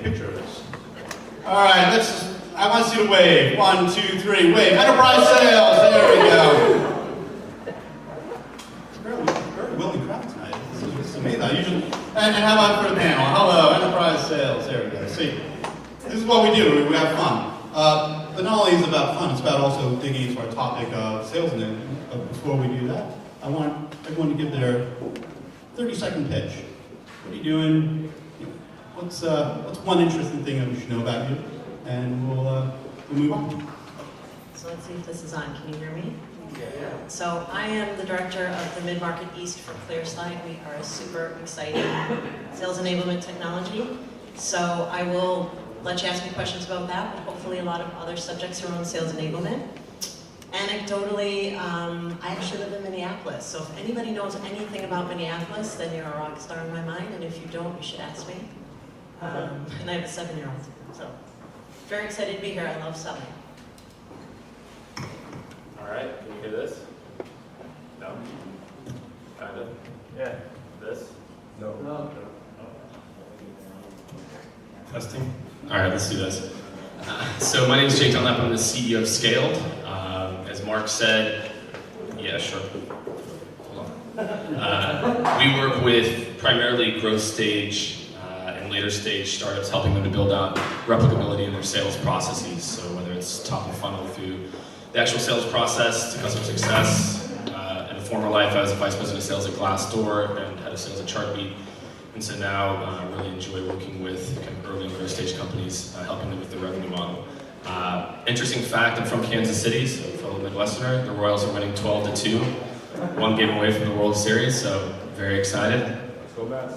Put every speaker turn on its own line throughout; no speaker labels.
a picture of this. All right, I want to see the wave. 1, 2, 3, wave. Enterprise sales, there we go. Very willing crowd tonight. This is amazing. And how about for the panel? Hello, enterprise sales, there we go. See, this is what we do, we have fun. But not only is it about fun, it's about also digging into our topic of sales enablement. Before we do that, I want everyone to give their 30-second pitch. What are you doing? What's one interesting thing that we should know about you? And we'll move on.
So let's see if this is on. Can you hear me? Yeah. So I am the director of the Mid-Market East for ClearSlide. We are a super exciting sales enablement technology. So I will let you ask me questions about that, but hopefully a lot of other subjects around sales enablement. Anecdotally, I actually live in Minneapolis, so if anybody knows anything about Minneapolis, then you're a rock star in my mind, and if you don't, you should ask me. And I have a 7-year-old, so very excited to be here. I love selling.
All right, can you hear this? No? Kind of? Yeah. This? No. No.
Testing. All right, let's do this. So my name is Jake Dunlap. I'm the CEO of Skaled. As Mark said, yeah, sure. Hold on. We work with primarily growth stage and later stage startups, helping them to build out replicability in their sales processes. So whether it's top of funnel through the actual sales process to customer success. In a former life, I was a vice president of sales at Glassdoor and head of sales at Chartbeat. And so now I really enjoy working with kind of early and growth stage companies, helping them with the revenue model. Interesting fact, I'm from Kansas City, so fellow Midwesterner. The Royals are winning 12-2, one game away from the World Series, so very excited.
Let's go Bats.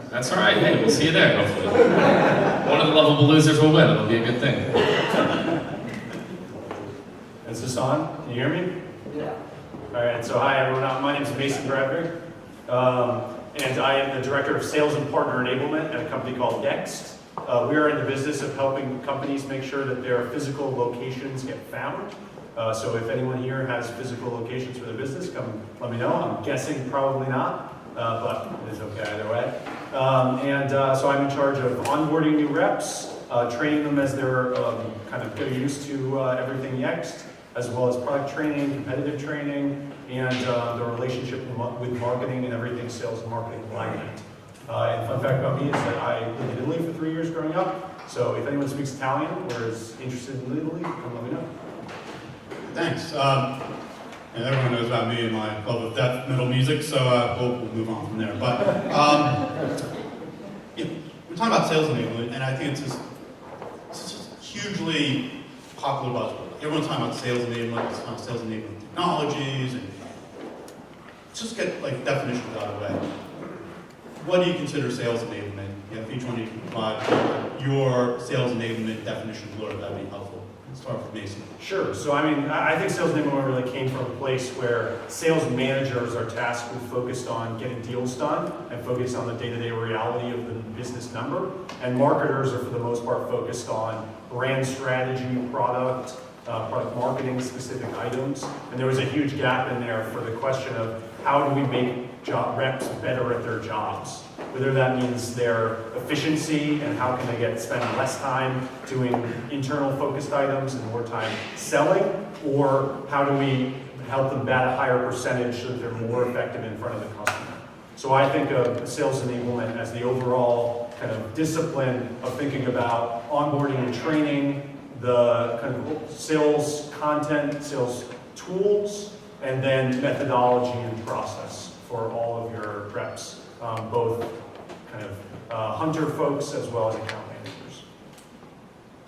That's all right, hey, we'll see you there, hopefully. One of the lovable losers will win, it'll be a good thing.
Is this on? Can you hear me?
Yeah.
All right, so hi everyone, my name is Mason Bradbury, and I am the Director of Sales and Partner Enablement at a company called Yext. We are in the business of helping companies make sure that their physical locations get found. So if anyone here has physical locations for their business, come let me know. I'm guessing probably not, but it is okay either way. So I'm in charge of onboarding new reps, training them as they're kind of getting used to everything Yext, as well as product training, competitive training, and the relationship with marketing and everything sales and marketing alignment. And fun fact about me is that I lived in Italy for 3 years growing up, so if anyone speaks Italian or is interested in Italy, come let me know.
Thanks. And everyone knows about me and my love of death metal music, so we'll move on from there. But we're talking about sales enablement, and I think it's just hugely popular buzzword. Everyone's talking about sales enablement, it's talking about sales enablement technologies, and let's just get like definitions out of the way. What do you consider sales enablement? If each one of you can provide your sales enablement definition, Laura, that'd be helpful. Let's start with Mason.
Sure. So I mean, I think sales enablement really came from a place where sales managers are tasked with focused on getting deals done and focused on the day-to-day reality of the business number. And marketers are for the most part focused on brand strategy, product marketing, specific items. And there was a huge gap in there for the question of how do we make reps better at their jobs? Whether that means their efficiency and how can they spend less time doing internal focused items and more time selling, or how do we help them bat a higher percentage so that they're more effective in front of the customer? So I think of sales enablement as the overall kind of discipline of thinking about onboarding and training, the kind of sales content, sales tools, and then methodology and process for all of your reps, both kind of hunter folks as well as account managers.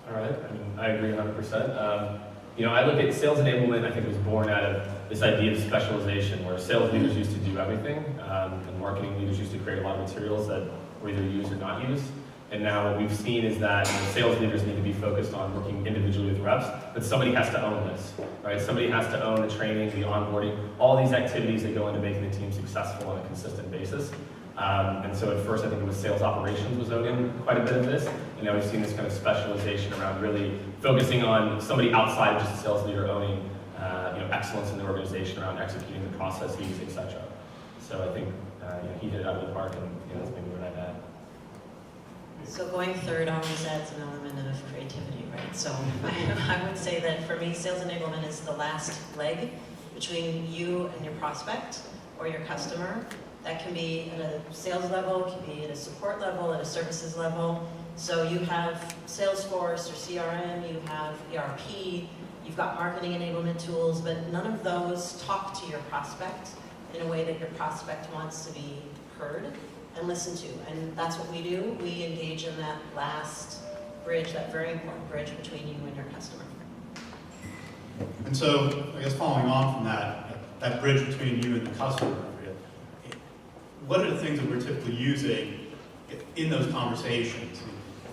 All right, I agree 100%. I look at sales enablement, I think it was born out of this idea of specialization, where sales leaders used to do everything, and marketing leaders used to create a lot of materials that were either used or not used. And now what we've seen is that sales leaders need to be focused on working individually with reps, but somebody has to own this, right? Somebody has to own the training, the onboarding, all these activities that go into making the team successful on a consistent basis. And so at first I think it was sales operations was owning quite a bit of this, and now we've seen this kind of specialization around really focusing on somebody outside of just a sales leader owning excellence in the organization around executing the processes, etc. So I think he hit it out of the park, and that's maybe what I'd add.
So going third always adds an element of creativity, right? So I would say that for me, sales enablement is the last leg between you and your prospect or your customer. That can be at a sales level, it can be at a support level, at a services level. So you have Salesforce or CRM, you have ERP, you've got marketing enablement tools, but none of those talk to your prospect in a way that your prospect wants to be heard and listened to. And that's what we do. We engage in that last bridge, that very important bridge between you and your customer.
And so, I guess following on from that bridge between you and the customer, what are the things that we're typically using in those conversations?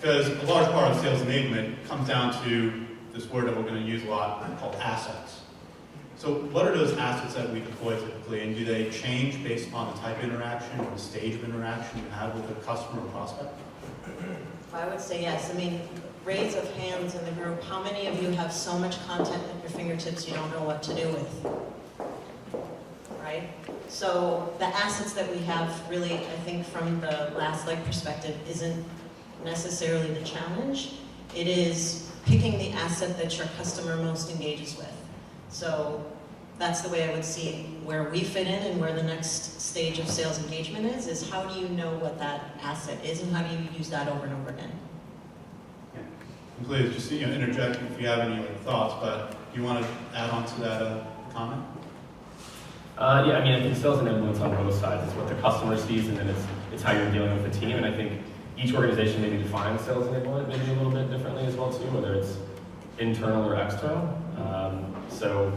Because a large part of sales enablement comes down to this word that we're going to use a lot called assets. So what are those assets that we deploy typically, and do they change based upon the type of interaction or the stage of interaction you have with the customer or prospect?
I would say yes. I mean, raise of hands in the group. How many of you have so much content at your fingertips you don't know what to do with? Right? So the assets that we have really, I think from the last leg perspective, isn't necessarily the challenge. It is picking the asset that your customer most engages with. So that's the way I would see where we fit in and where the next stage of sales engagement is how do you know what that asset is and how do you use that over and over again?
Yeah. And please just interject if you have any thoughts, but do you want to add on to that comment?
Yeah, I mean, I think sales enablement's on both sides. It's what the customer sees, and then it's how you're dealing with the team. And I think each organization maybe defines sales enablement maybe a little bit differently as well too, whether it's internal or external. So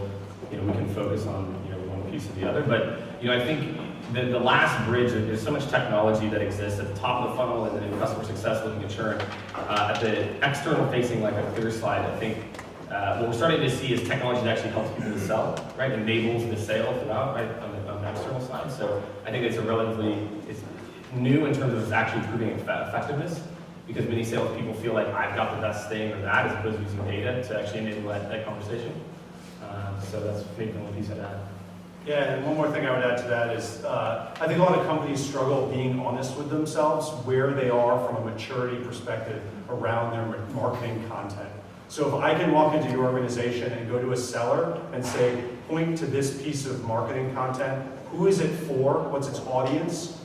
we can focus on one piece or the other. But I think the last bridge, there's so much technology that exists at the top of the funnel and then in customer success looking at churn. At the external facing, like a ClearSlide, I think what we're starting to see is technology that actually helps people to sell, right? Enables the sale throughout, right, on the external side. So I think it's it's new in terms of it's actually proving effectiveness, because many salespeople feel like I've got the best thing or that, as opposed to using data to actually enable that conversation. So that's maybe the only piece I'd add.
Yeah, and one more thing I would add to that is I think a lot of companies struggle being honest with themselves where they are from a maturity perspective around their marketing content. So if I can walk into your organization and go to a seller and say, point to this piece of marketing content, who is it for, what's its audience,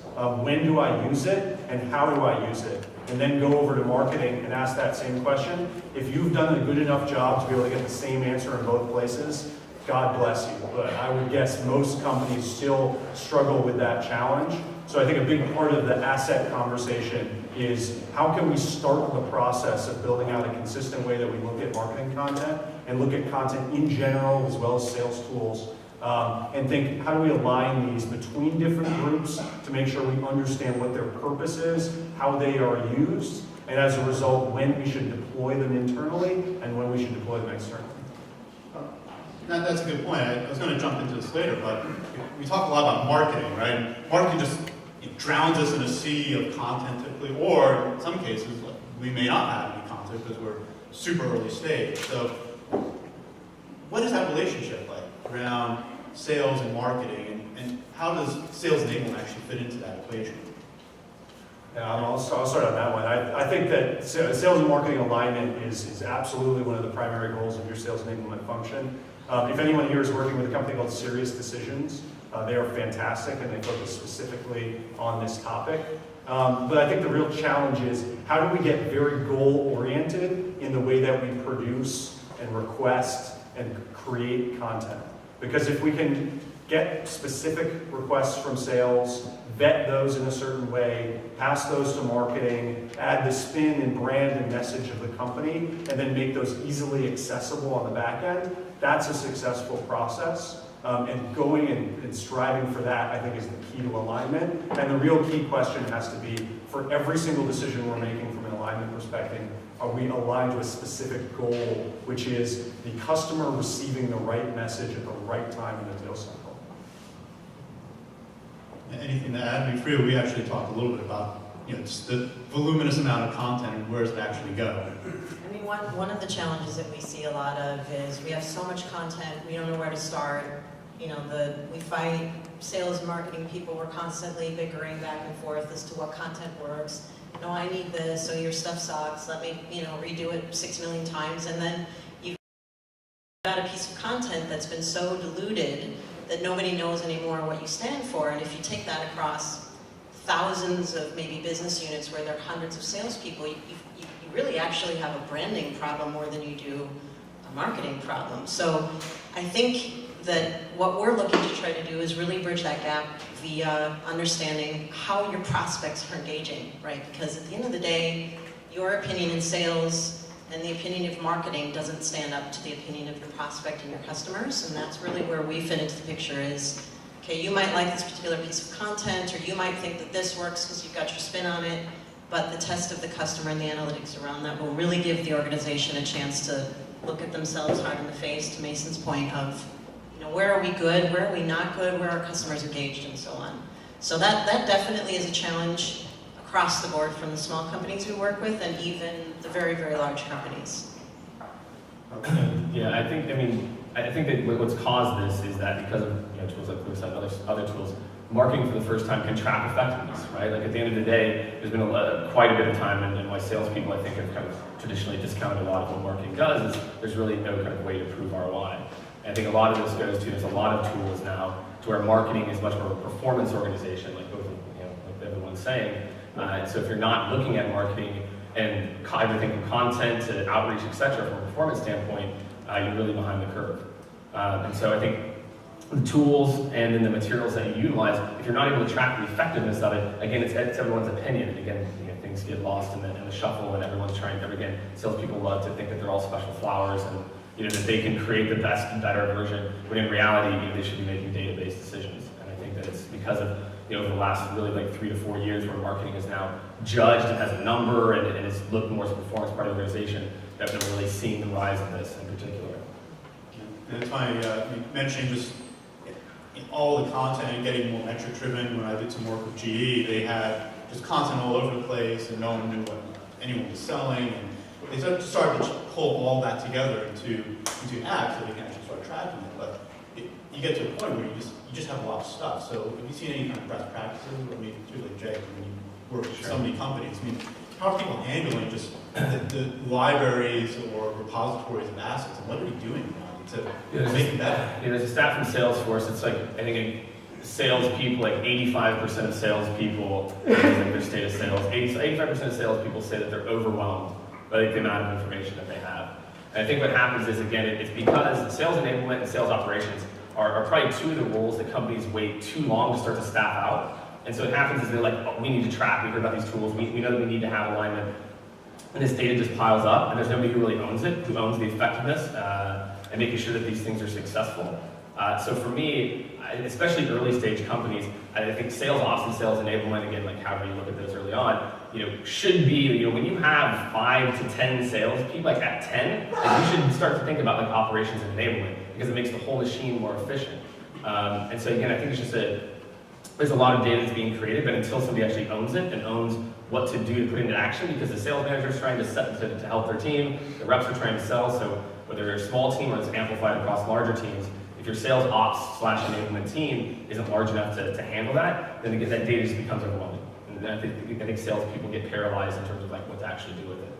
when do I use it, and how do I use it? And then go over to marketing and ask that same question. If you've done a good enough job to be able to get the same answer in both places, God bless you. But I would guess most companies still struggle with that challenge. So I think a big part of the asset conversation is how can we start the process of building out a consistent way that we look at marketing content and look at content in general as well as sales tools, and think how do we align these between different groups to make sure we understand what their purpose is, how they are used, and as a result when we should deploy them internally and when we should deploy them externally.
That's a good point. I was going to jump into this later, but we talk a lot about marketing, right? Marketing just drowns us in a sea of content typically, or in some cases, we may not have any content because we're super early stage. So what is that relationship like around sales and marketing, and how does sales enablement actually fit into that equation?
Yeah, I'll start on that one. I think that sales and marketing alignment is absolutely one of the primary goals of your sales enablement function. If anyone here is working with a company called Serious Decisions, they are fantastic and they focus specifically on this topic. But I think the real challenge is how do we get very goal-oriented in the way that we produce and request and create content? Because if we can get specific requests from sales, vet those in a certain way, pass those to marketing, add the spin and brand and message of the company, and then make those easily accessible on the back end, that's a successful process. And going and striving for that, I think, is the key to alignment. And the real key question has to be, for every single decision we're making from an alignment perspective, are we aligned to a specific goal, which is the customer receiving the right message at the right time in the deal cycle?
Anything to add? I mean, Freya, we actually talked a little bit about just the voluminous amount of content and where does it actually go?
I mean, one of the challenges that we see a lot of is we have so much content, we don't know where to start. We fight sales and marketing people, we're constantly bickering back and forth as to what content works. no, I need this, so your stuff sucks, let me, redo it 6 million times, and then you've got a piece of content that's been so diluted that nobody knows anymore what you stand for. And if you take that across thousands of maybe business units where there are hundreds of salespeople, you really actually have a branding problem more than you do a marketing problem. So I think that what we're looking to try to do is really bridge that gap via understanding how your prospects are engaging, right? Because at the end of the day, your opinion in sales and the opinion of marketing doesn't stand up to the opinion of your prospect and your customers, and that's really where we fit into the picture is, okay, you might like this particular piece of content, or you might think that this works because you've got your spin on it, but the test of the customer and the analytics around that will really give the organization a chance to look at themselves hard in the face, to Mason's point of, where are we good, where are we not good, where are customers engaged, and so on. So that definitely is a challenge across the board from the small companies we work with and even the very, very large companies.
Yeah, I think that what's caused this is that because of tools like ClearSlide and other tools, marketing for the first time can track effectiveness, right? Like at the end of the day, there's been quite a bit of time, and why salespeople I think have kind of traditionally discounted a lot of what marketing does is there's really no kind of way to prove ROI. I think a lot of this goes to, there's a lot of tools now to where marketing is much more of a performance organization, like both, like everyone's saying. So if you're not looking at marketing and everything from content to outreach, etc., from a performance standpoint, you're really behind the curve. And so I think the tools and then the materials that you utilize, if you're not able to track the effectiveness of it, again, it's everyone's opinion. And again, things get lost in the shuffle, and everyone's trying to, again, salespeople love to think that they're all special flowers and that they can create the best and better version, when in reality, they should be making database decisions. And I think that it's because of, over the last really like 3 to 4 years where marketing is now judged and has a number and is looked more as a performance part of the organization, that we're really seeing the rise of this in particular.
And it's funny, mentioning just all the content and getting more metric driven. When I did some work with GE, they had just content all over the place and no one knew what anyone was selling. And they started to pull all that together into apps so they can actually start tracking it. But you get to a point where you just have a lot of stuff. So if you see any kind of best practices, particularly Jay, when you work with so many companies, how are people handling just the libraries or repositories of assets, and what are we doing now to make it better?
There's a stat from Salesforce. It's like, I think salespeople, like 85% of salespeople, in their state of sales, 85% of salespeople say that they're overwhelmed by the amount of information that they have. And I think what happens is, again, it's because sales enablement and sales operations are probably two of the roles that companies wait too long to start to staff out. And so what happens is they're like, oh, we need to track, we heard about these tools, we know that we need to have alignment. And this data just piles up, and there's nobody who really owns it, who owns the effectiveness, and making sure that these things are successful. So for me, especially early stage companies, I think sales ops and sales enablement, again, like however you look at those early on, should be, when you have 5 to 10 sales people, like at 10, like you should start to think about like operations and enablement, because it makes the whole machine more efficient. And so again, I think it's just there's a lot of data that's being created, but until somebody actually owns it and owns what to do to put into action, because the sales manager is trying to help their team, the reps are trying to sell, so whether they're a small team or it's amplified across larger teams, if your sales ops / enablement team isn't large enough to handle that, then again, that data just becomes overwhelming. And I think salespeople get paralyzed in terms of like what to actually do with it.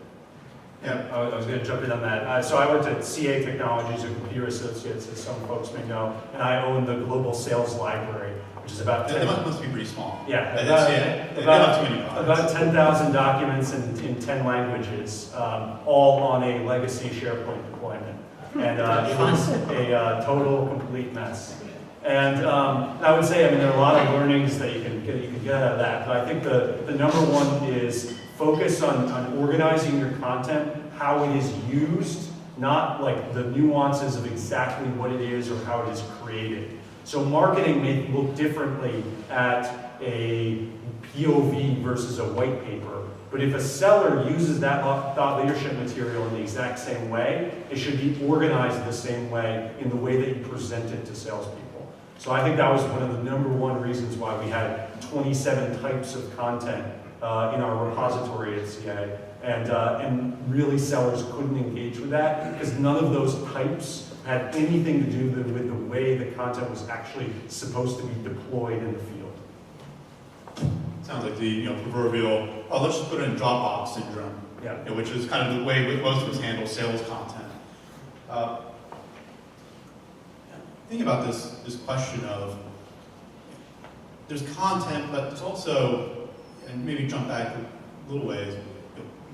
Yeah, I was going to jump in on that. So I worked at CA Technologies, or Computer Associates, as some folks may know, and I own the Global Sales Library, which is about 10.
They must be pretty small.
Yeah,
about
10,000 documents in 10 languages, all on a legacy SharePoint deployment. And it was a total, complete mess. And I would say, there are a lot of learnings that you can get out of that. But I think the number one is focus on organizing your content, how it is used, not like the nuances of exactly what it is or how it is created. So marketing may look differently at a POV versus a white paper, but if a seller uses that thought leadership material in the exact same way, it should be organized the same way in the way that you present it to salespeople. So I think that was one of the number one reasons why we had 27 types of content in our repository at CA, and really sellers couldn't engage with that because none of those types had anything to do with the way the content was actually supposed to be deployed in the field.
sounds like the proverbial, oh, let's just put it in Dropbox syndrome,
Yeah.
which is kind of the way most of us handle sales content. Think about this question of, there's content, but there's also, and maybe jump back a little ways,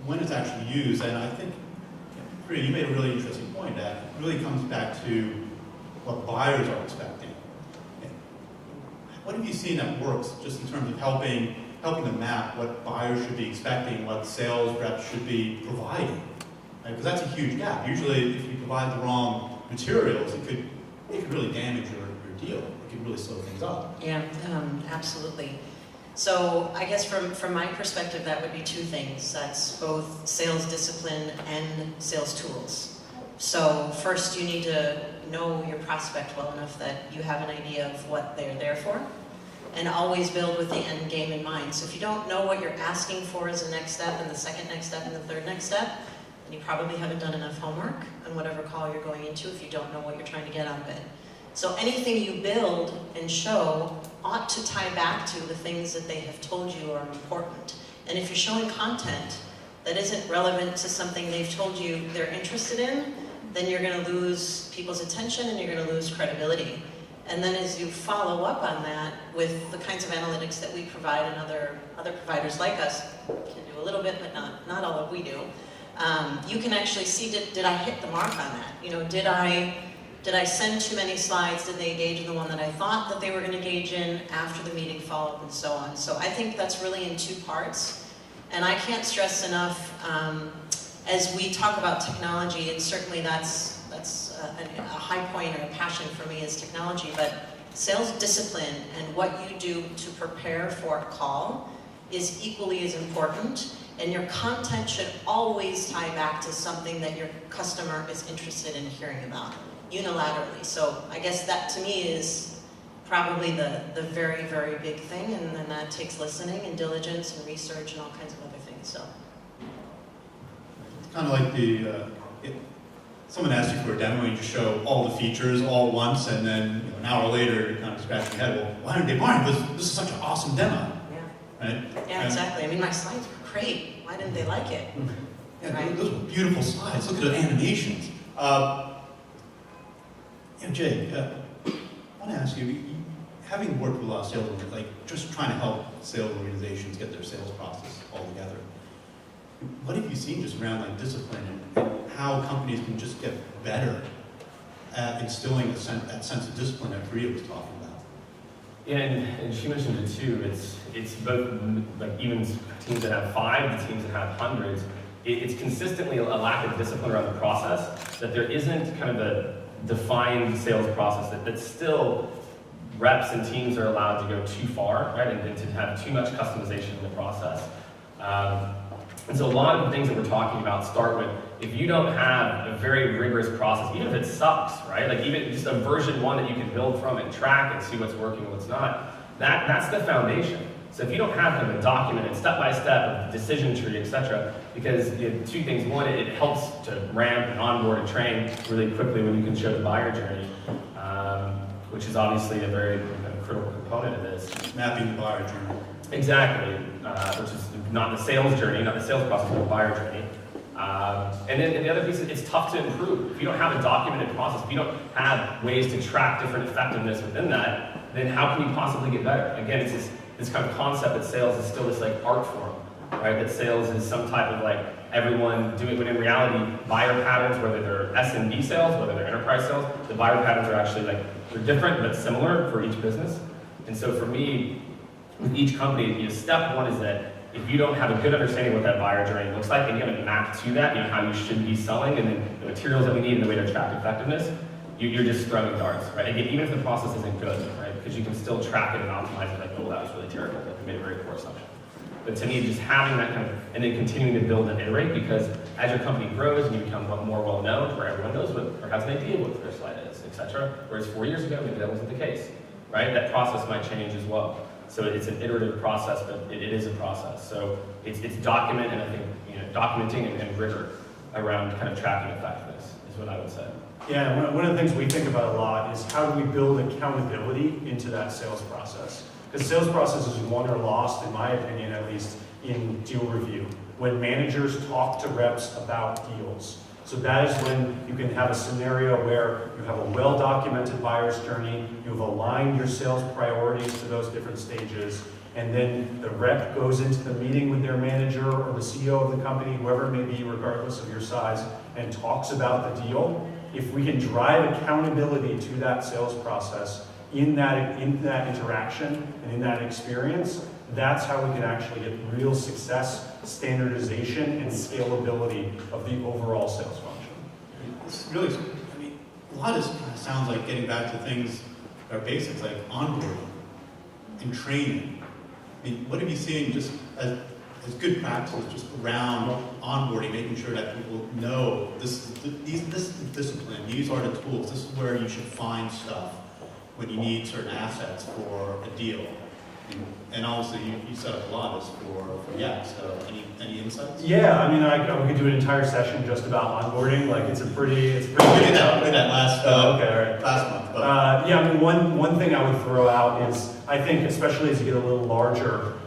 when it's actually used. And I think, Priya, you made a really interesting point that it really comes back to what buyers are expecting. What have you seen that works just in terms of helping them map what buyers should be expecting, what sales reps should be providing? Because that's a huge gap. Usually, if you provide the wrong materials, it could really damage your deal. It could really slow things up.
Yeah, absolutely. So I guess from my perspective, that would be two things. That's both sales discipline and sales tools. So first, you need to know your prospect well enough that you have an idea of what they're there for, and always build with the end game in mind. So if you don't know what you're asking for as a next step, and the second next step, and the third next step, then you probably haven't done enough homework on whatever call you're going into if you don't know what you're trying to get out of it. So anything you build and show ought to tie back to the things that they have told you are important. And if you're showing content that isn't relevant to something they've told you they're interested in, then you're going to lose people's attention and you're going to lose credibility. And then as you follow up on that with the kinds of analytics that we provide and other providers like us can do a little bit, but not all that we do, you can actually see, did I hit the mark on that? Did I send too many slides? Did they engage in the one that I thought that they were going to engage in after the meeting follow-up and so on? So I think that's really in two parts. And I can't stress enough, as we talk about technology, and certainly that's a high point or a passion for me is technology, but sales discipline and what you do to prepare for a call is equally as important. And your content should always tie back to something that your customer is interested in hearing about, unilaterally. So I guess that to me is probably the very, very big thing, and then that takes listening and diligence and research and all kinds of other things. So
It's kind of like someone asks you for a demo and you just show all the features all at once, and then an hour later you're kind of scratching your head, well, why didn't they buy it? This is such an awesome demo.
yeah,
Right?
yeah, exactly. I mean, my slides were great. Why didn't they like it?
Yeah,
Right.
those were beautiful slides. Look at the animations. Jay, I want to ask you, having worked with a lot of sales, like just trying to help sales organizations get their sales process all together, what have you seen just around like discipline and how companies can just get better at instilling that sense of discipline that Priya was talking about?
Yeah, and she mentioned it too. It's both like even teams that have 5 to teams that have hundreds. It's consistently a lack of discipline around the process, that there isn't kind of a defined sales process, that still reps and teams are allowed to go too far, right, and to have too much customization in the process. And so a lot of the things that we're talking about start with, if you don't have a very rigorous process, even if it sucks, right, like even just a version 1 that you can build from and track and see what's working and what's not, that's the foundation. So if you don't have kind of a documented step-by-step decision tree, etc., because you have 2 things. One, it helps to ramp and onboard and train really quickly when you can show the buyer journey, which is obviously a very critical component of this.
Mapping the buyer journey.
Exactly, which is not the sales journey, not the sales process, but the buyer journey. And then the other piece is it's tough to improve. If you don't have a documented process, if you don't have ways to track different effectiveness within that, then how can you possibly get better? Again, it's this kind of concept that sales is still this like art form, right? That sales is some type of like everyone doing, when in reality, buyer patterns, whether they're SMB sales, whether they're enterprise sales, the buyer patterns are actually like, they're different but similar for each business. And so for me, with each company, step 1 is that if you don't have a good understanding of what that buyer journey looks like, and you haven't mapped to that, how you should be selling, and then the materials that we need and the way to track effectiveness, you're just throwing darts, right? Again, even if the process isn't good, right? Because you can still track it and optimize it, like, oh, that was really terrible, like, we made a very poor assumption. But to me, just having that kind of, and then continuing to build and iterate, because as your company grows and you become more well-known, where everyone knows what, or has an idea what ClearSlide is, etc., whereas 4 years ago, maybe that wasn't the case, right? That process might change as well. So it's an iterative process, but it is a process. So it's document, and I think documenting and rigor around kind of tracking effectiveness is what I would say.
Yeah, one of the things we think about a lot is how do we build accountability into that sales process? The sales process is won or lost, in my opinion at least, in deal review, when managers talk to reps about deals. So that is when you can have a scenario where you have a well-documented buyer's journey, you've aligned your sales priorities to those different stages, and then the rep goes into the meeting with their manager or the CEO of the company, whoever it may be, regardless of your size, and talks about the deal. If we can drive accountability to that sales process in that interaction and in that experience, that's how we can actually get real success, standardization, and scalability of the overall sales function.
It's really, I mean, a lot of this kind of sounds like getting back to things that are basics, like onboarding and training. I mean, what have you seen just as good practices just around onboarding, making sure that people know this is discipline, these are the tools, this is where you should find stuff when you need certain assets for a deal. And obviously, you set up a lot of this for Yext, so any insights?
Yeah, I mean, we could do an entire session just about onboarding. Like, it's pretty.
We did that last
okay, all right.
last month. But.
Yeah, I mean, one thing I would throw out is, I think, especially as you get a little larger,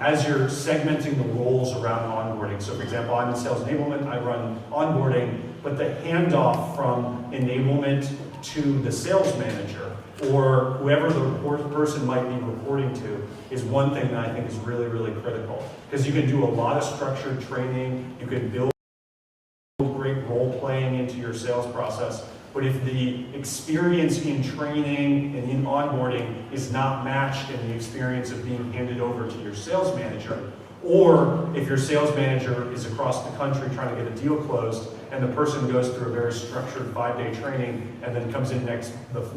as you're segmenting the roles around onboarding. So, for example, I'm in sales enablement, I run onboarding, but the handoff from enablement to the sales manager, or whoever the person might be reporting to, is one thing that I think is really, really critical. Because you can do a lot of structured training, you can build great role playing into your sales process, but if the experience in training and in onboarding is not matched in the experience of being handed over to your sales manager, or if your sales manager is across the country trying to get a deal closed, and the person goes through a very structured 5-day training and then comes in the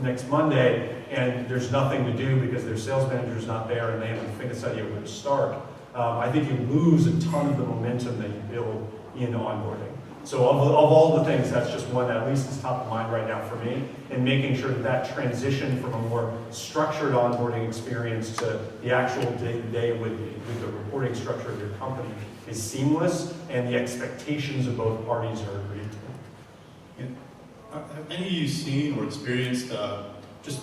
next Monday and there's nothing to do because their sales manager is not there and they haven't figured out where to start, I think you lose a ton of the momentum that you build in onboarding. So of all the things, that's just one that at least is top of mind right now for me, and making sure that transition from a more structured onboarding experience to the actual day-to-day with the reporting structure of your company is seamless, and the expectations of both parties are agreed to.
Have any of you seen or experienced just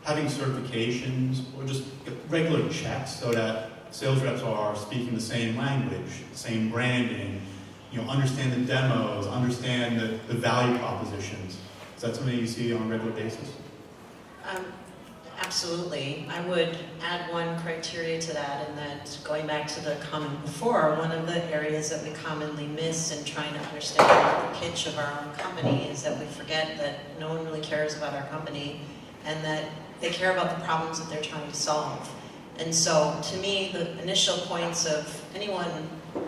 having certifications or just regular checks so that sales reps are speaking the same language, the same branding, understand the demos, understand the value propositions? Is that something you see on a regular basis?
Absolutely. I would add one criteria to that, and that going back to the comment before, one of the areas that we commonly miss in trying to understand the pitch of our own company is that we forget that no one really cares about our company and that they care about the problems that they're trying to solve. And so, to me, the initial points of anyone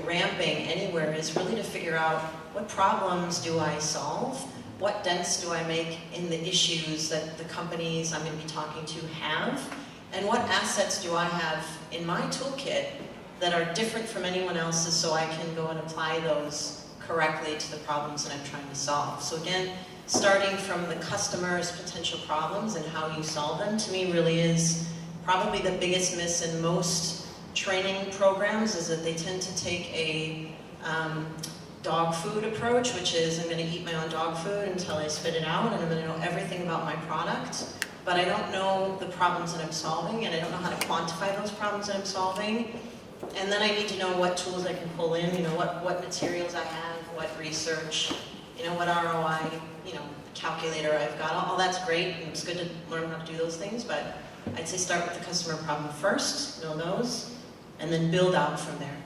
ramping anywhere is really to figure out what problems do I solve, what dents do I make in the issues that the companies I'm going to be talking to have, and what assets do I have in my toolkit that are different from anyone else's so I can go and apply those correctly to the problems that I'm trying to solve. So again, starting from the customer's potential problems and how you solve them, to me really is probably the biggest miss in most training programs, is that they tend to take a dog food approach, which is I'm going to eat my own dog food until I spit it out, and I'm going to know everything about my product, but I don't know the problems that I'm solving, and I don't know how to quantify those problems that I'm solving. And then I need to know what tools I can pull in, what materials I have, what research, what ROI, calculator I've got. All that's great, and it's good to learn how to do those things, but I'd say start with the customer problem first, know those, and then build out from there.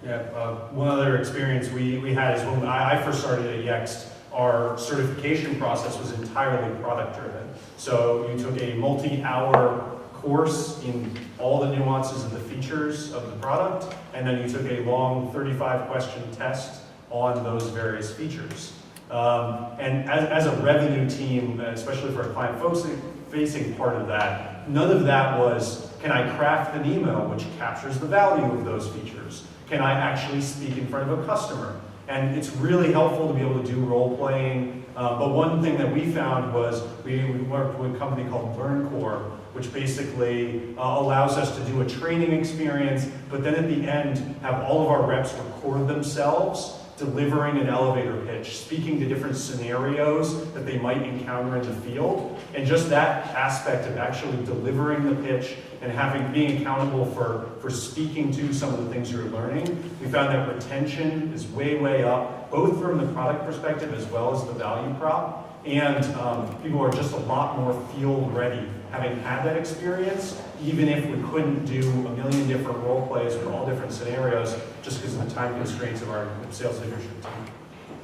Yeah, one other experience we had is when I first started at Yext, our certification process was entirely product-driven. So you took a multi-hour course in all the nuances of the features of the product, and then you took a long 35-question test on those various features. And as a revenue team, especially for a client-facing part of that, none of that was, can I craft an email which captures the value of those features? Can I actually speak in front of a customer? And it's really helpful to be able to do role-playing. But one thing that we found was we worked with a company called LearnCore, which basically allows us to do a training experience, but then at the end have all of our reps record themselves delivering an elevator pitch, speaking to different scenarios that they might encounter in the field, and just that aspect of actually delivering the pitch and being accountable for speaking to some of the things you're learning. We found that retention is way, way up, both from the product perspective as well as the value prop. And people are just a lot more field ready, having had that experience, even if we couldn't do a million different role plays with all different scenarios, just because of the time constraints of our sales leadership team.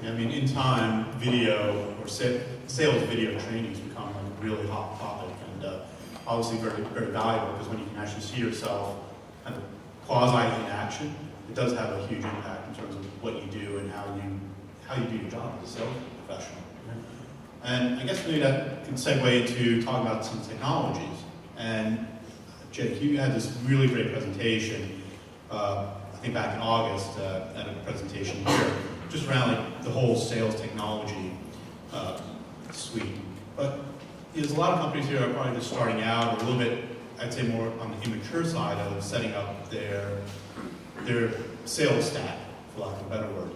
Yeah, I mean, in time, video or sales video training has become like a really hot topic, and obviously very, very valuable, because when you can actually see yourself kind of quasi in action, it does have a huge impact in terms of what you do and how you do your job as a sales professional. And I guess maybe that can segue into talking about some technologies. And Jake, you had this really great presentation, I think back in August, at a presentation here, just around like the whole sales technology suite. But there's a lot of companies here that are probably just starting out a little bit, I'd say more on the immature side of setting up their sales stack, for lack of a better word.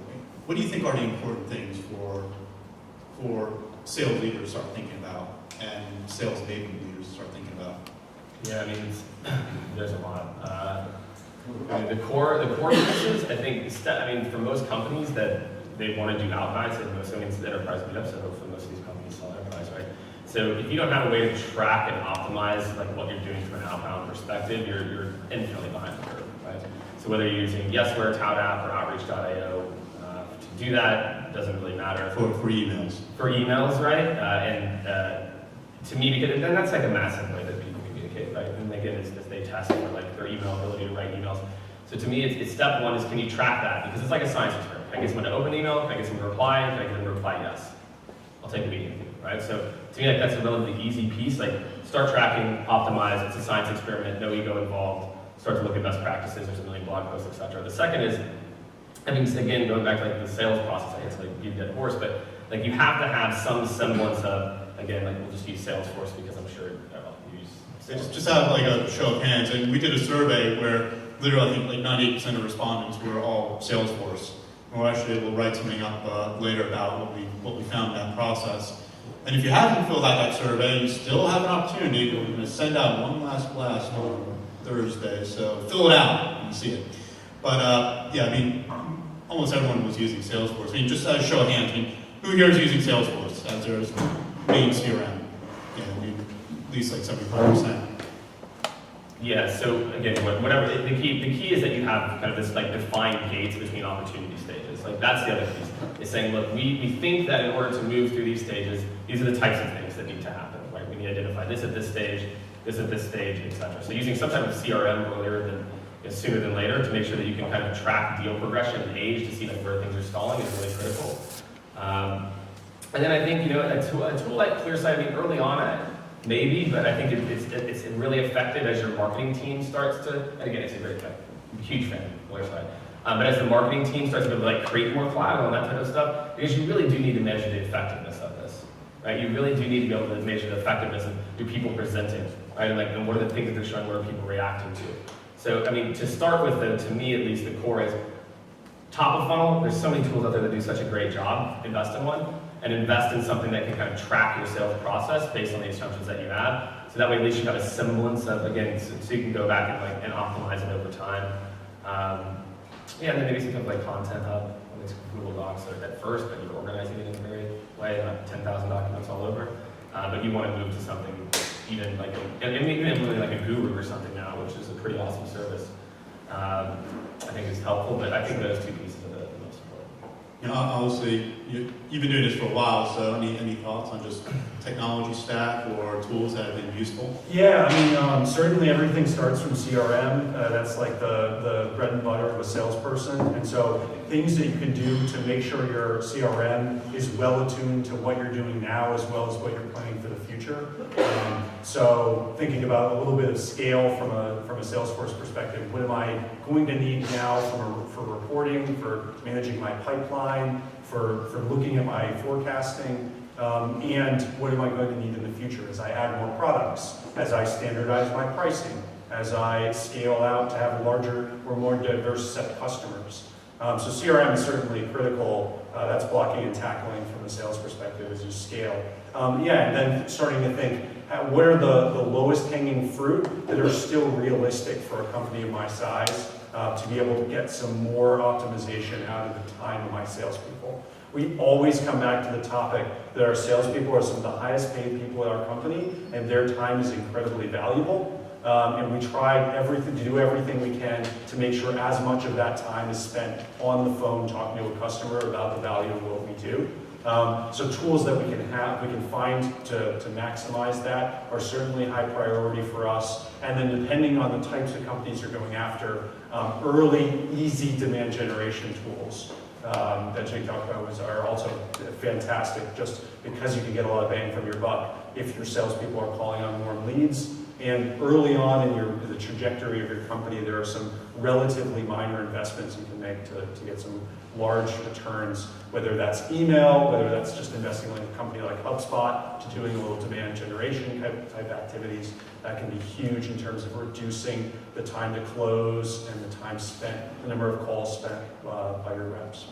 What do you think are the important things for sales leaders to start thinking about, and sales enablement leaders to start thinking about?
Yeah, I mean, there's a lot. I mean, the core pieces, I think, for most companies that they want to do outbound, so most of these enterprise meetups, so hopefully most of these companies sell enterprise, right? So if you don't have a way to track and optimize like what you're doing from an outbound perspective, you're infinitely behind the curve, right? So whether you're using Yesware, Tout App, or Outreach.io, to do that doesn't really matter.
For emails.
For emails, right? To me, because then that's like a massive way that people communicate, right? And again, it's they test for like their email ability to write emails. So to me, it's step one is, can you track that? Because it's like a science experiment. Can I get someone to open an email? Can I get someone to reply? Can I get them to reply yes? I'll take a meeting with you, right? So to me, like, that's a relatively easy piece. Like, start tracking, optimize. It's a science experiment, no ego involved. Start to look at best practices. There's a million blog posts, etc. The second is, I mean, again, going back to like the sales process, I guess like beat a dead horse, but like you have to have some semblance of, again, like we'll just use Salesforce because I'm sure you use
Just have like a show of hands, and we did a survey where literally I think like 98% of respondents were all Salesforce. And we're actually able to write something up later about what we found in that process. And if you haven't filled out that survey, you still have an opportunity. We're going to send out one last blast on Thursday, so fill it out and see it. But yeah, I mean, almost everyone was using Salesforce. I mean, just as a show of hands, I mean, who here is using Salesforce as their main CRM? Yeah, I mean, at least like 75%.
Yeah, so again, whatever, the key is that you have kind of this like defined gates between opportunity stages. Like that's the other piece. Is saying, look, we think that in order to move through these stages, these are the types of things that need to happen, right? We need to identify this at this stage, this at this stage, etc. So using some type of CRM sooner than later to make sure that you can kind of track deal progression and age to see like where things are stalling is really critical. And then I think, you know, a tool like ClearSlide, I mean, early on, maybe, but I think it's really effective as your marketing team starts to, and again, it's a great effect. I'm a huge fan of ClearSlide. But as the marketing team starts to like create more collateral and that type of stuff, because you really do need to measure the effectiveness of this, right? You really do need to be able to measure the effectiveness of do people presenting, right? And what are the things that they're showing, what are people reacting to? So, I mean, to start with, to me at least, the core is top of funnel. There's so many tools out there that do such a great job. Invest in one, and invest in something that can kind of track your sales process based on the assumptions that you have. So that way, at least you have a semblance of, again, so you can go back and optimize it over time. Yeah, and then maybe some kind of like content hub, whether it's Google Docs at first, but you're organizing it in a very way, not 10,000 documents all over. But you want to move to something even like even really like a Guru or something now, which is a pretty awesome service. I think is helpful, but I think those two pieces are the most important.
You know, obviously, you've been doing this for a while, so any thoughts on just technology stack or tools that have been useful?
Yeah, I mean, certainly everything starts from CRM. That's like the bread and butter of a salesperson. And so things that you can do to make sure your CRM is well attuned to what you're doing now as well as what you're planning for the future. So thinking about a little bit of scale from a Salesforce perspective, what am I going to need now for reporting, for managing my pipeline, for looking at my forecasting, and what am I going to need in the future as I add more products, as I standardize my pricing, as I scale out to have a larger or more diverse set of customers. So CRM is certainly critical. That's blocking and tackling from a sales perspective as you scale. Yeah, and then starting to think, what are the lowest hanging fruit that are still realistic for a company of my size to be able to get some more optimization out of the time of my salespeople? We always come back to the topic that our salespeople are some of the highest paid people at our company, and their time is incredibly valuable. And we try to do everything we can to make sure as much of that time is spent on the phone talking to a customer about the value of what we do. So tools that we can find to maximize that are certainly high priority for us. And then depending on the types of companies you're going after, early, easy demand generation tools that Jake talked about are also fantastic, just because you can get a lot of bang from your buck if your salespeople are calling on warm leads. And early on in the trajectory of your company, there are some relatively minor investments you can make to get some large returns, whether that's email, whether that's just investing in a company like HubSpot to doing a little demand generation type activities. That can be huge in terms of reducing the time to close and the time spent, the number of calls spent by your reps.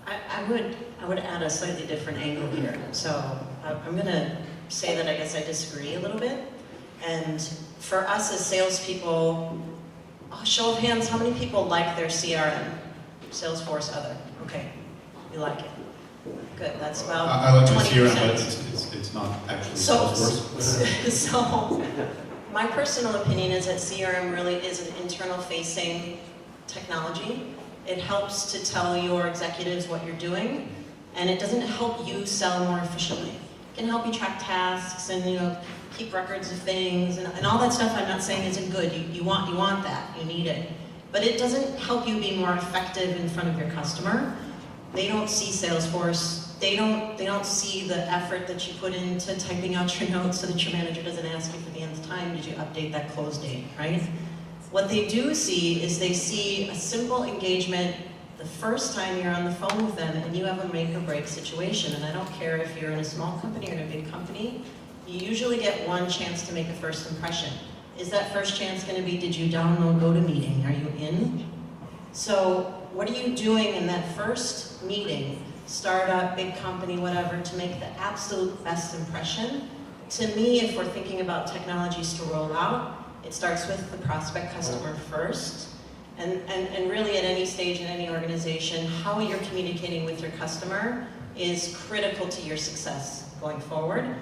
I would add a slightly different angle here. So I'm going to say that I guess I disagree a little bit. And for us as salespeople, show of hands, how many people like their CRM? Salesforce other. Okay, you like it. Good, that's about
I like my
20%.
CRM, but it's not actually Salesforce.
So my personal opinion is that CRM really is an internal facing technology. It helps to tell your executives what you're doing, and it doesn't help you sell more efficiently. It can help you track tasks and keep records of things and all that stuff. I'm not saying isn't good. You want that. You need it. But it doesn't help you be more effective in front of your customer. They don't see Salesforce. They don't see the effort that you put into typing out your notes so that your manager doesn't ask you for the nth time, did you update that close date, right? What they do see is they see a simple engagement the first time you're on the phone with them and you have a make or break situation. And I don't care if you're in a small company or in a big company, you usually get one chance to make a first impression. Is that first chance going to be, did you download GoToMeeting? Are you in? So what are you doing in that first meeting, startup, big company, whatever, to make the absolute best impression? To me, if we're thinking about technologies to roll out, it starts with the prospect customer first. And really at any stage in any organization, how you're communicating with your customer is critical to your success going forward.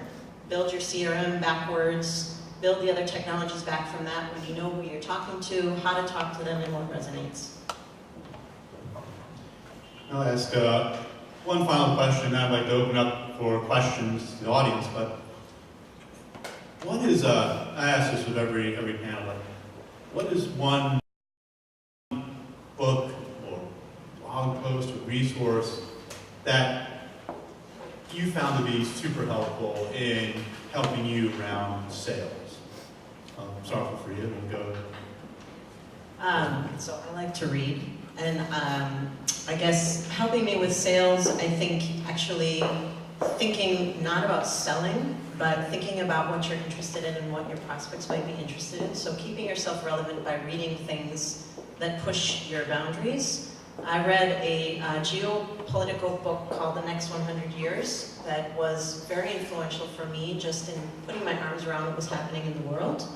Build your CRM backwards, build the other technologies back from that when you know who you're talking to, how to talk to them, and what resonates.
I'll ask one final question. I'd like to open up for questions to the audience, but what is, I ask this with every panel, what is one book or blog post or resource that you found to be super helpful in helping you around sales? Sorry for you, and go.
So I like to read, and I guess helping me with sales, I think actually thinking not about selling, but thinking about what you're interested in and what your prospects might be interested in. So keeping yourself relevant by reading things that push your boundaries. I read a geopolitical book called The Next 100 Years that was very influential for me just in putting my arms around what was happening in the world.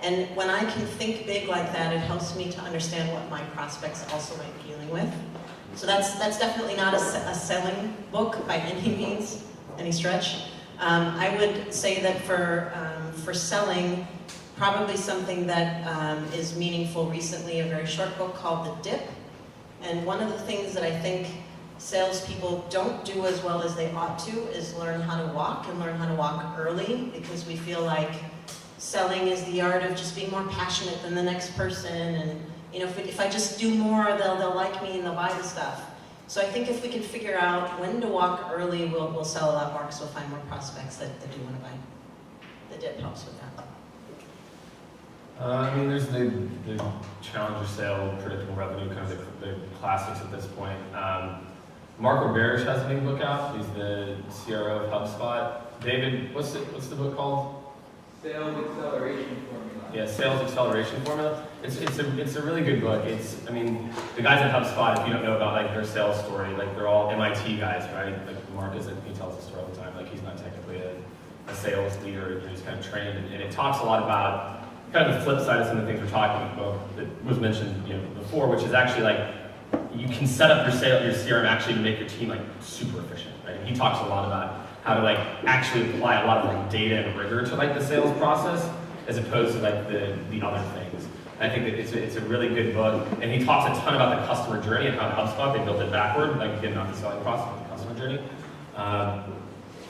And when I can think big like that, it helps me to understand what my prospects also might be dealing with. So that's definitely not a selling book by any means, any stretch. I would say that for selling, probably something that is meaningful recently, a very short book called The Dip. And one of the things that I think salespeople don't do as well as they ought to is learn how to walk, and learn how to walk early, because we feel like selling is the art of just being more passionate than the next person, and if I just do more, they'll like me and they'll buy the stuff. So I think if we can figure out when to walk early, we'll sell a lot more, because we'll find more prospects that do want to buy. The Dip helps with that.
I mean, there's the challenger sale, predictable revenue, kind of the classics at this point. Marco Barish has a new book out. He's the CRO of HubSpot. David, what's the book called?
Sales acceleration formula.
Yeah, sales acceleration formula. It's a really good book. I mean, the guys at HubSpot, if you don't know about like their sales story, like they're all MIT guys, right? Like Mark he tells the story all the time. Like he's not technically a sales leader, he's kind of trained, and it talks a lot about kind of the flip side of some of the things we're talking about that was mentioned before, which is actually like you can set up your CRM actually to make your team like super efficient, right? And he talks a lot about how to like actually apply a lot of like data and rigor to like the sales process as opposed to like the other things. And I think that it's a really good book, and he talks a ton about the customer journey and how at HubSpot they built it backward, like again, not the selling process, but the customer journey.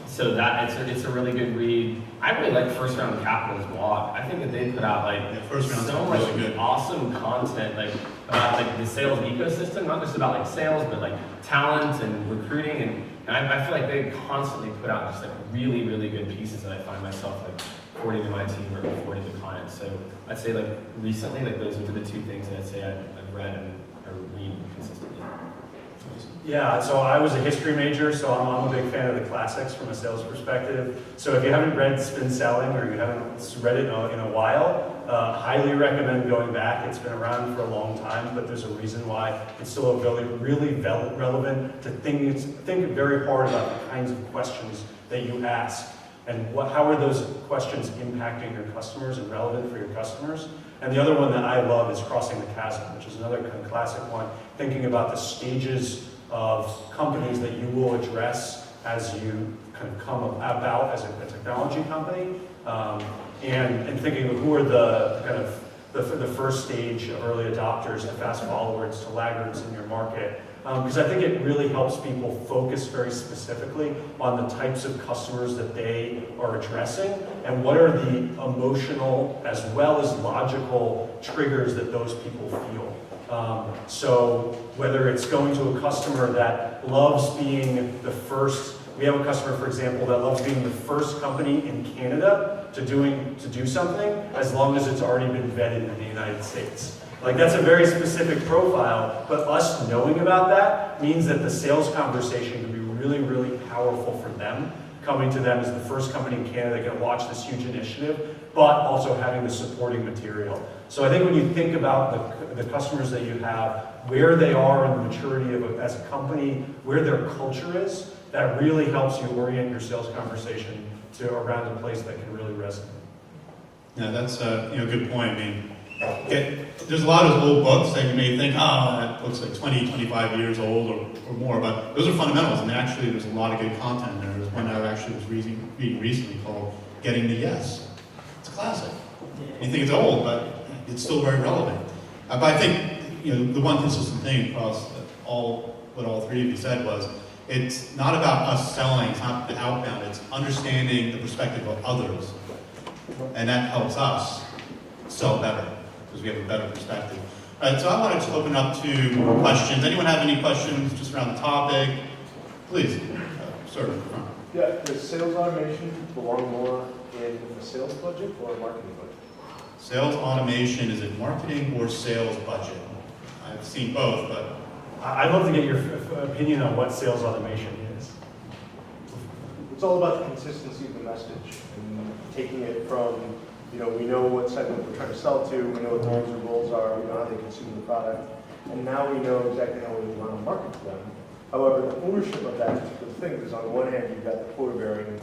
So that it's a really good read. I really like First Round Capital's blog. I think that they put out like so much
really good.
awesome content like about like the sales ecosystem, not just about like sales, but like talent and recruiting, and I feel like they constantly put out just like really, really good pieces that I find myself like forwarding to my team or forwarding to clients. So I'd say like recently, like those are the two things that I'd say I've read and I read consistently.
Yeah, so I was a history major, so I'm a big fan of the classics from a sales perspective. So if you haven't read Spin Selling or you haven't read it in a while, highly recommend going back. It's been around for a long time, but there's a reason why it's still really relevant to think very hard about the kinds of questions that you ask and how are those questions impacting your customers and relevant for your customers. And the other one that I love is Crossing the Chasm, which is another kind of classic one, thinking about the stages of companies that you will address as you kind of come about as a technology company, and thinking of who are the kind of the first stage of early adopters, the fast followers to laggards in your market. Because I think it really helps people focus very specifically on the types of customers that they are addressing and what are the emotional as well as logical triggers that those people feel. So whether it's going to a customer that loves being the first, we have a customer, for example, that loves being the first company in Canada to do something as long as it's already been vetted in the United States. Like that's a very specific profile, but us knowing about that means that the sales conversation can be really, really powerful for them, coming to them as the first company in Canada that can launch this huge initiative, but also having the supporting material. So I think when you think about the customers that you have, where they are in the maturity as a company, where their culture is, that really helps you orient your sales conversation to around a place that can really resonate.
Yeah, that's a good point. I mean, there's a lot of old books that you may think, that looks like 20, 25 years old or more, but those are fundamentals, and actually there's a lot of good content there. There's one I actually was reading recently called Getting the Yes. It's a classic. You think it's old, but it's still very relevant. But I think the one consistent thing across what all three of you said was, it's not about us selling, it's not the outbound, it's understanding the perspective of others. And that helps us sell better, because we have a better perspective. All right, so I wanted to open up to questions. Anyone have any questions just around the topic? Please, sir.
Yeah, does sales automation belong more in a sales budget or a marketing budget?
Sales automation, is it marketing or sales budget? I've seen both, but
I'd love to get your opinion on what sales automation is.
It's all about the consistency of the message and taking it from, we know what segment we're trying to sell to, we know what the user goals are, we know how they consume the product, and now we know exactly how we want to market to them. However, the ownership of that particular thing is, on the one hand, you've got the quota-bearing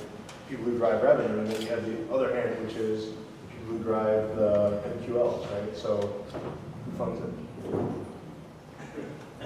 people who drive revenue, and then you have the other hand, which is the people who drive the MQLs, right? So, who funds it?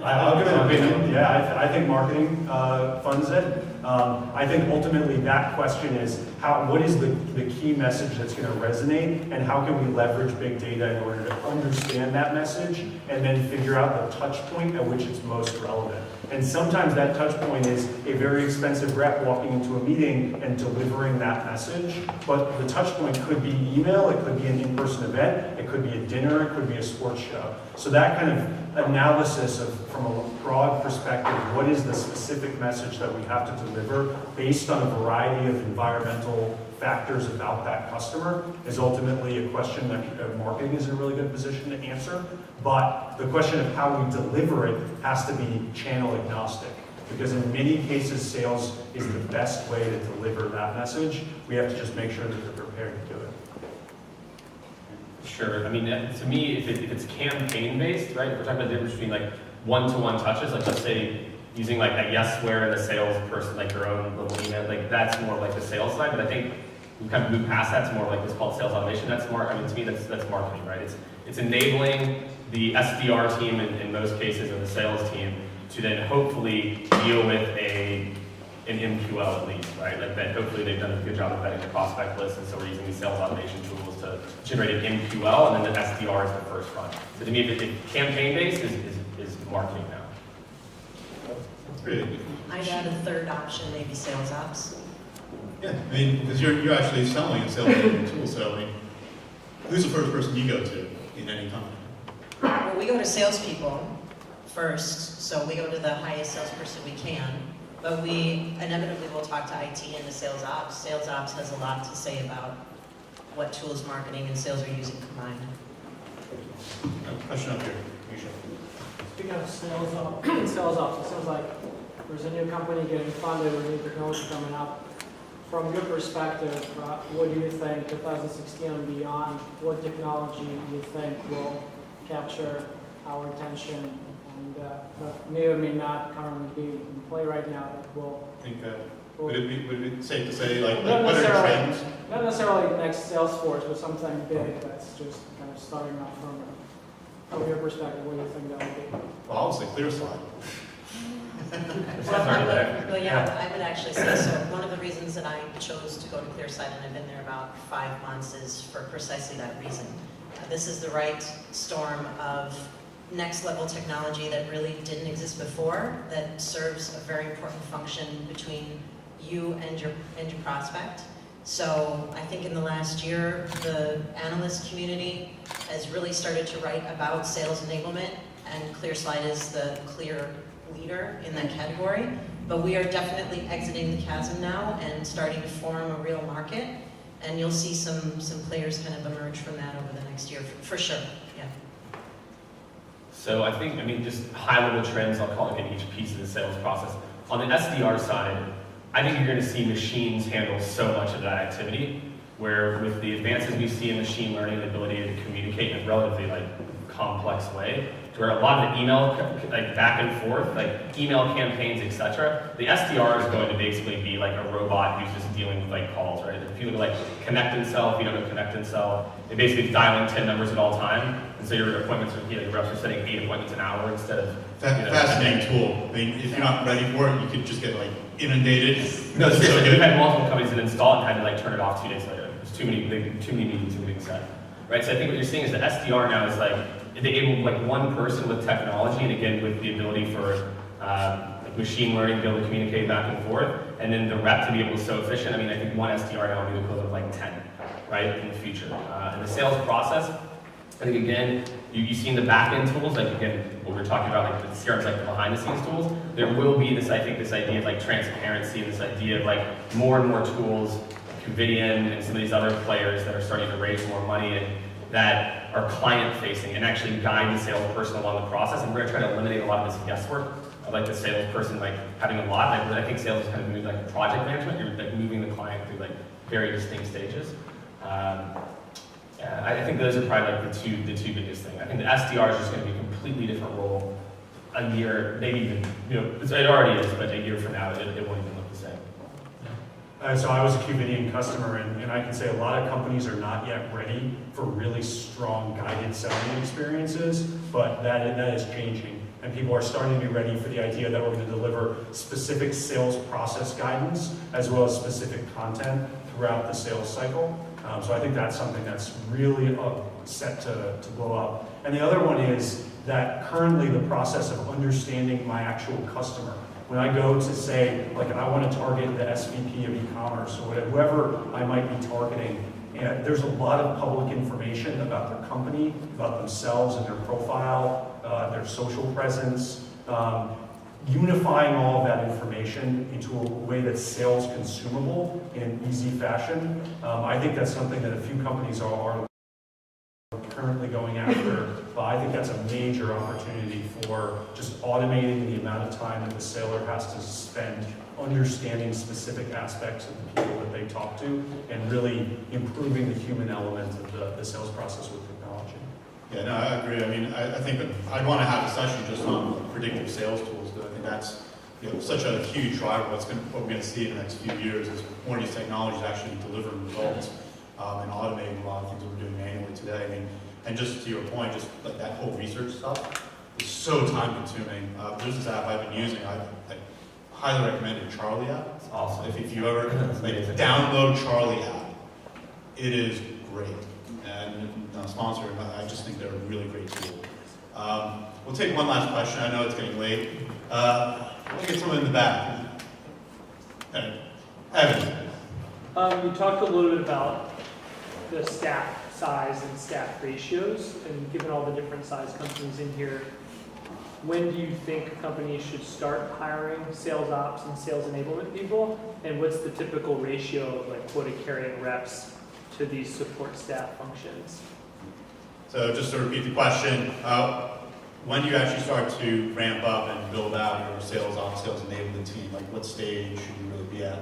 I'll give an opinion. Yeah, I think marketing funds it. I think ultimately that question is what is the key message that's going to resonate, and how can we leverage big data in order to understand that message and then figure out the touch point at which it's most relevant. And sometimes that touch point is a very expensive rep walking into a meeting and delivering that message, but the touch point could be email, it could be an in-person event, it could be a dinner, it could be a sports show. So that kind of analysis from a broad perspective, what is the specific message that we have to deliver based on a variety of environmental factors about that customer is ultimately a question that marketing is in a really good position to answer. But the question of how we deliver it has to be channel agnostic. because in many cases, sales is the best way to deliver that message. We have to just make sure that they're prepared to do it.
Sure. I mean, to me, if it's campaign-based, right, we're talking about the difference between like one-to-one touches, like let's say using like a Yesware and a salesperson, like your own little email, like that's more like the sales side. But I think we kind of move past that to more like what's called sales automation. That's more, I mean, to me, that's marketing, right? It's enabling the SDR team in most cases and the sales team to then hopefully deal with an MQL at least, right? Like that hopefully they've done a good job of vetting the prospect list, and so we're using these sales automation tools to generate an MQL, and then the SDR is the first front. So to me, if campaign-based is marketing now.
Great.
I'd add a third option, maybe sales ops.
Yeah, I mean, because you're actually selling a sales enablement tool, so I mean, who's the first person you go to in any company?
Well, we go to salespeople first, so we go to the highest salesperson we can, but we inevitably will talk to IT and to sales ops. Sales ops has a lot to say about what tools marketing and sales are using combined.
Question up here. Misha.
Speaking of sales ops, it sounds like there's a new company getting funded or new technology coming up. From your perspective, what do you think 2016 and beyond, what technology do you think will capture our attention and that may or may not currently be in play right now that will...
I think, would it be safe to say, like
not
what are trends?
Not necessarily next Salesforce, but something big that's just kind of starting off from your perspective, what do you think that would be?
Well, obviously, ClearSlide.
Well, yeah, I would actually say so. One of the reasons that I chose to go to ClearSlide, and I've been there about 5 months, is for precisely that reason. This is the right storm of next level technology that really didn't exist before, that serves a very important function between you and your prospect. So I think in the last year, the analyst community has really started to write about sales enablement, and ClearSlide is the clear leader in that category. But we are definitely exiting the chasm now and starting to form a real market, and you'll see some players kind of emerge from that over the next year, for sure. Yeah.
So I think, I mean, just high-level trends, I'll call it in each piece of the sales process. On the SDR side, I think you're going to see machines handle so much of that activity, where with the advances we see in machine learning, the ability to communicate in a relatively complex way, to where a lot of the email, back and forth, email campaigns, etc. The SDR is going to basically be like a robot who's just dealing with calls, right? If you look at connect and sell, if you don't know connect and sell, it basically is dialing 10 numbers at all time, and so your appointments are, your reps are setting 8 appointments an hour instead of.
Fascinating tool. I mean, if you're not ready for it, you could just get inundated.
No, seriously, we've had multiple companies that install it and had to turn it off 2 days later. There's too many meetings being set, right? So I think what you're seeing is the SDR now is they able one person with technology, and again with the ability for machine learning to be able to communicate back and forth, and then the rep to be able to be so efficient. I mean, I think one SDR now would be the equivalent of 10, right, in the future. In the sales process, I think again, you've seen the back-end tools, again, what we're talking about, the CRMs, the behind-the-scenes tools. There will be this, I think, this idea of transparency, and this idea of more and more tools, Covidian and some of these other players that are starting to raise more money and that are client-facing and actually guide the salesperson along the process. And we're going to try to eliminate a lot of this guesswork of the salesperson having a lot. I think sales is kind of moving project management. You're moving the client through very distinct stages. I think those are probably the two biggest things. I think the SDR is just going to be a completely different role a year, maybe even, it already is, but a year from now, it won't even look the same.
So I was a Covidian customer, and I can say a lot of companies are not yet ready for really strong guided selling experiences, but that is changing. And people are starting to be ready for the idea that we're going to deliver specific sales process guidance as well as specific content throughout the sales cycle. So I think that's something that's really set to blow up. And the other one is that currently the process of understanding my actual customer. When I go to say, I want to target the SVP of e-commerce or whoever I might be targeting, and there's a lot of public information about their company, about themselves and their profile, their social presence. Unifying all of that information into a way that's sales consumable in easy fashion, I think that's something that a few companies are currently going after but I think that's a major opportunity for just automating the amount of time that the seller has to spend understanding specific aspects of the people that they talk to and really improving the human element of the sales process with technology.
Yeah, no, I agree. I mean, I think that I'd want to have a session just on predictive sales tools, because I think that's such a huge driver. What we're going to see in the next few years is more of these technologies actually delivering results and automating a lot of things that we're doing manually today. I mean, and just to your point, just like that whole research stuff is so time consuming. There's this app I've been using. I highly recommend it, Charlie app.
It's awesome.
If you ever download Charlie app, it is great. And not sponsored, but I just think they're a really great tool. We'll take one last question. I know it's getting late. We'll get someone in the back. Evan.
You talked a little bit about the staff size and staff ratios, and given all the different size companies in here, when do you think companies should start hiring sales ops and sales enablement people? And what's the typical ratio of like quota-carrying reps to these support staff functions?
So just to repeat the question, when do you actually start to ramp up and build out your sales ops, sales enablement team? Like what stage should you really be at?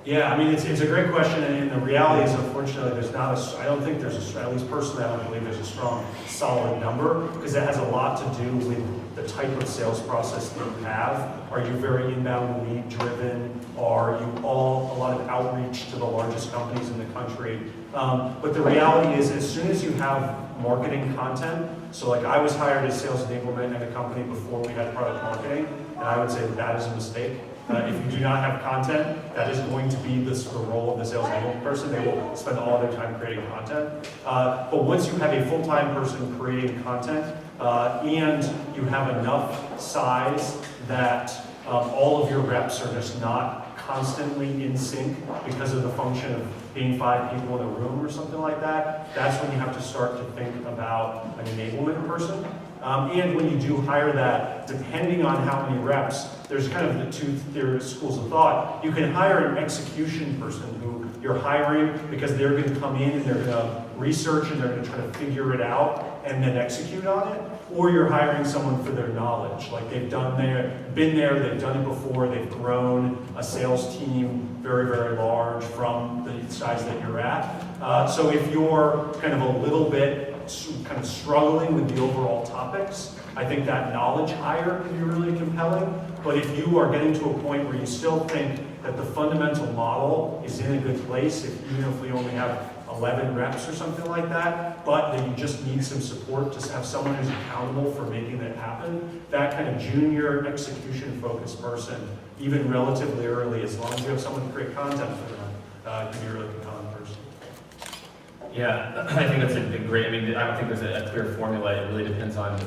Yeah, I mean, it's a great question, and the reality is, unfortunately, there's not a, I don't think there's a, at least personally, I don't believe there's a strong, solid number, because it has a lot to do with the type of sales process that you have. Are you very inbound lead driven? Are you all a lot of outreach to the largest companies in the country? But the reality is, as soon as you have marketing content, so like I was hired as sales enablement at a company before we had product marketing, and I would say that is a mistake. If you do not have content, that is going to be the role of the sales enablement person. They will spend all their time creating content. But once you have a full-time person creating content, and you have enough size that all of your reps are just not constantly in sync because of the function of being 5 people in a room or something like that, that's when you have to start to think about an enablement person. And when you do hire that, depending on how many reps, there's kind of the two schools of thought. You can hire an execution person who you're hiring because they're going to come in and they're going to research and they're going to try to figure it out and then execute on it. Or you're hiring someone for their knowledge. Like they've been there, they've done it before, they've grown a sales team very, very large from the size that you're at. So if you're kind of a little bit kind of struggling with the overall topics, I think that knowledge hire can be really compelling. But if you are getting to a point where you still think that the fundamental model is in a good place, even if we only have 11 reps or something like that, but then you just need some support to have someone who's accountable for making that happen, that kind of junior execution-focused person, even relatively early, as long as you have someone to create content for them, can be a really compelling person.
Yeah, I think that's a great, I mean, I don't think there's a clear formula. It really depends on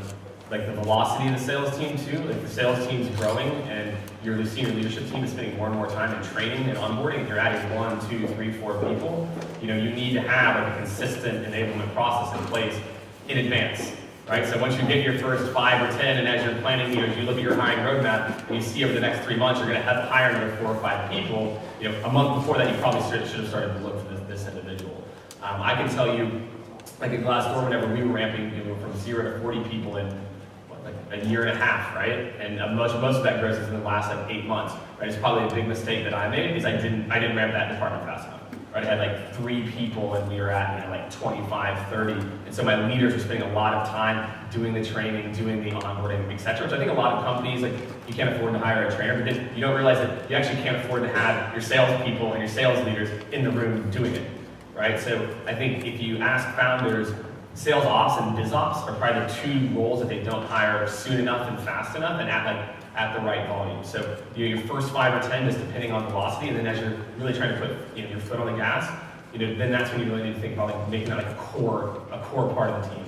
like the velocity of the sales team too. Like the sales team's growing and your senior leadership team is spending more and more time in training and onboarding. If you're adding 1, 2, 3, 4 people, you need to have a consistent enablement process in place in advance, right? So once you get your first 5 or 10, and as you're planning, as you look at your hiring roadmap, and you see over the next 3 months, you're going to have to hire another 4 or 5 people. A month before that, you probably should have started to look for this individual. I can tell you, like at Glassdoor, whenever we were ramping from 0 to 40 people in a year and a half, right? And most of that growth is in the last 8 months, right? It's probably a big mistake that I made, is I didn't ramp that department fast enough, right? I had 3 people and we were at 25, 30, and so my leaders were spending a lot of time doing the training, doing the onboarding, etc. Which I think a lot of companies, you can't afford to hire a trainer because you don't realize that you actually can't afford to have your salespeople and your sales leaders in the room doing it, right? So I think if you ask founders, sales ops and biz ops are probably the 2 roles that they don't hire soon enough and fast enough and at the right volume. So your first 5 or 10, just depending on velocity, and then as you're really trying to put your foot on the gas, then that's when you really need to think about making that a core part of the team.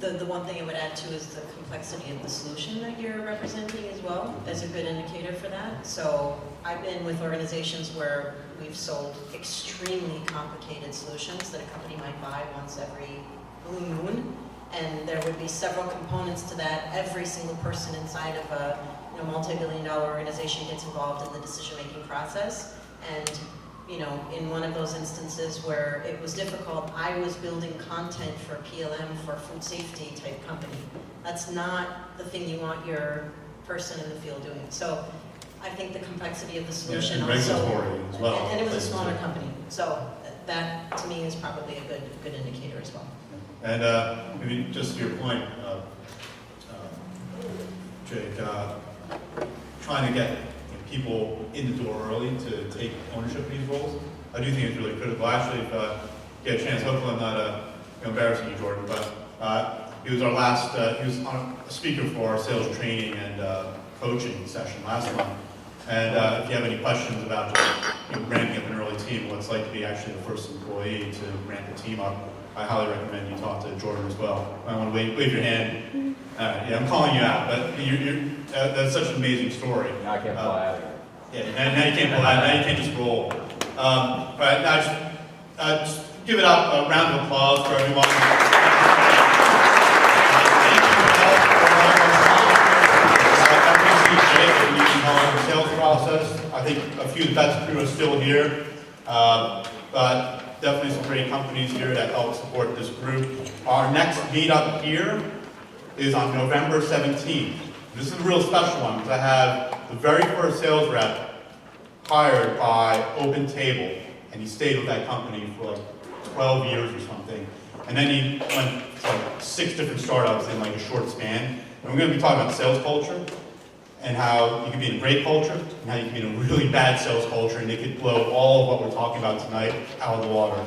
The one thing I would add to is the complexity of the solution that you're representing as well as a good indicator for that. So I've been with organizations where we've sold extremely complicated solutions that a company might buy once every blue moon, and there would be several components to that. Every single person inside of a multi-billion-dollar organization gets involved in the decision-making process, and you know, in one of those instances where it was difficult, I was building content for PLM for a food safety type company. That's not the thing you want your person in the field doing. So I think the complexity of the solution
and
also,
regulatory as well.
and it was a smaller company. So that to me is probably a good indicator as well.
And maybe just to your point, Jake, trying to get people in the door early to take ownership of these roles, I do think it's really critical. Actually, if you get a chance, hopefully I'm not embarrassing you, Jordan, but he was our last, he was a speaker for our sales training and coaching session last month. And if you have any questions about ramping up an early team, what it's like to be actually the first employee to ramp the team up, I highly recommend you talk to Jordan as well. I want to wave your hand. Yeah, I'm calling you out, but that's such an amazing story.
Now I can't fly out here.
Yeah, now you can't pull out, now you can't just roll. But now just give it up, a round of applause for everyone. The sales process. I think a few of the best crew are still here, but definitely some great companies here that help support this group. Our next meetup here is on November 17th. This is a real special one because I have the very first sales rep hired by Open Table, and he stayed with that company for like 12 years or something. And then he went to like 6 different startups in like a short span. And we're going to be talking about sales culture and how you can be in a great culture and how you can be in a really bad sales culture, and they could blow all of what we're talking about tonight out of the water.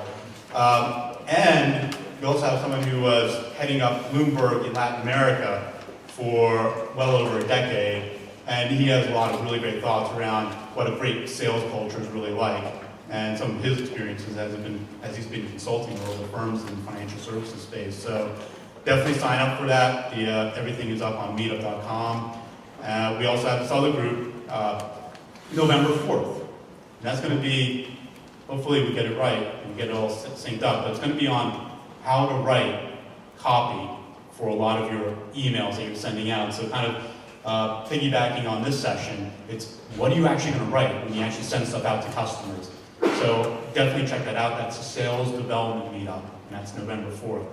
And we also have someone who was heading up Bloomberg in Latin America for well over a decade, and he has a lot of really great thoughts around what a great sales culture is really like, and some of his experiences as he's been consulting with other firms in the financial services space. So definitely sign up for that. Everything is up on meetup.com. We also have this other group, November 4th. And that's going to be, hopefully we get it right and we get it all synced up, but it's going to be on how to write copy for a lot of your emails that you're sending out. So kind of piggybacking on this session, it's what are you actually going to write when you actually send stuff out to customers? So definitely check that out. That's a sales development meetup, and that's November 4th.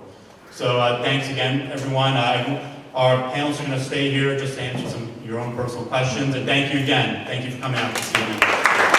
So thanks again, everyone. Our panelists are going to stay here just to answer some of your own personal questions. And thank you again. Thank you for coming out this evening.